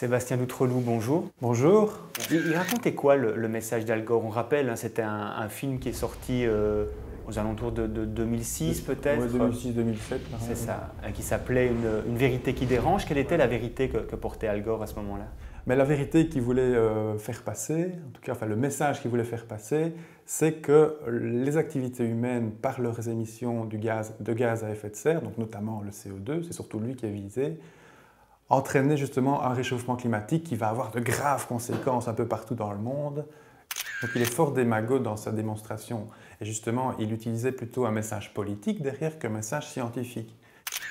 Sébastien Doutreloup, bonjour. Bonjour. Il racontait quoi le message d'Al Gore? On rappelle, hein, c'était un film qui est sorti aux alentours de 2006 peut-être. Oui, 2006-2007. C'est ça, qui s'appelait une vérité qui dérange. Quelle était la vérité que portait Al Gore à ce moment-là? Mais la vérité qu'il voulait faire passer, en tout cas le message qu'il voulait faire passer, c'est que les activités humaines, par leurs émissions de gaz à effet de serre, donc notamment le CO2, c'est surtout lui qui est visé, entraînaient justement un réchauffement climatique qui va avoir de graves conséquences un peu partout dans le monde. Donc il est fort démago dans sa démonstration. Et justement, il utilisait plutôt un message politique derrière qu'un message scientifique.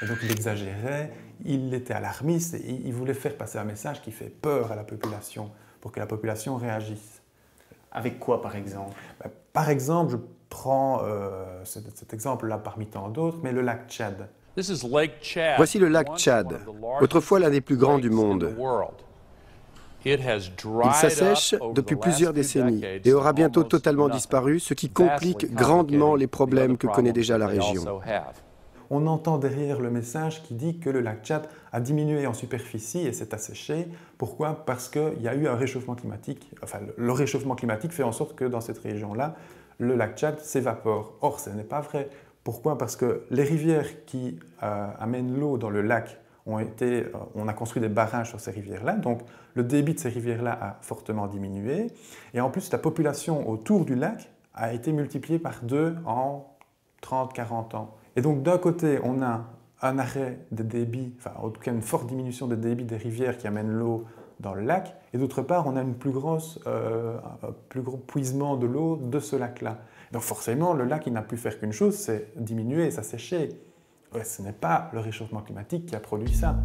Et donc il exagérait, il était alarmiste et il voulait faire passer un message qui fait peur à la population, pour que la population réagisse. Avec quoi par exemple? Par exemple, je prends cet exemple-là parmi tant d'autres, mais le lac Tchad. Voici le lac Tchad, autrefois l'un des plus grands du monde. Il s'assèche depuis plusieurs décennies et aura bientôt totalement disparu, ce qui complique grandement les problèmes que connaît déjà la région. On entend derrière le message qui dit que le lac Tchad a diminué en superficie et s'est asséché. Pourquoi? Parce qu'il y a eu un réchauffement climatique. Enfin, le réchauffement climatique fait en sorte que dans cette région-là, le lac Tchad s'évapore. Or, ce n'est pas vrai. Pourquoi? Parce que les rivières qui amènent l'eau dans le lac on a construit des barrages sur ces rivières-là, donc le débit de ces rivières-là a fortement diminué. Et en plus, la population autour du lac a été multipliée par 2 en 30-40 ans. Et donc d'un côté, on a un arrêt des débits, enfin en tout cas une forte diminution des débits des rivières qui amènent l'eau dans le lac, et d'autre part, on a un plus gros puisement de l'eau de ce lac-là. Donc forcément, le lac, il n'a pu faire qu'une chose, c'est diminuer et s'assécher. Ouais, ce n'est pas le réchauffement climatique qui a produit ça.